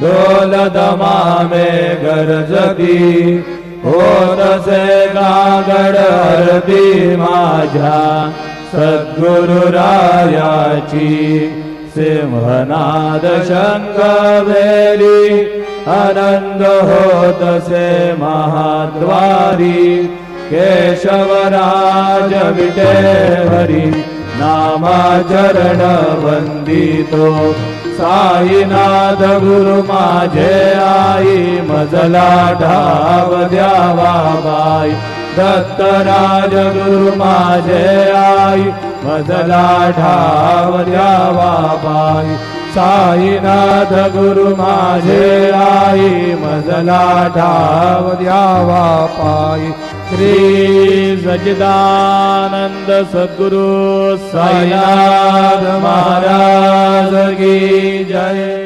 ढोल दमामे गरजती होतसे गागड आरती माझ्या सद्गुरुरायाची सिंहनाद शंख भेरी आनंद होतसे महाद्वारी केशवराज विटे हरी नामाचरण वंदितो साईनाथ गुरु माझे आई मजला ठाव द्यावा बाई दत्तराज गुरु माझे आई मजला ठाव द्यावा बाई साईनाथ गुरु माझे आई मजला ठाव द्यावा पाई श्री सच्चिदानंद सद्गुरु साईनाथ महाराज की जय।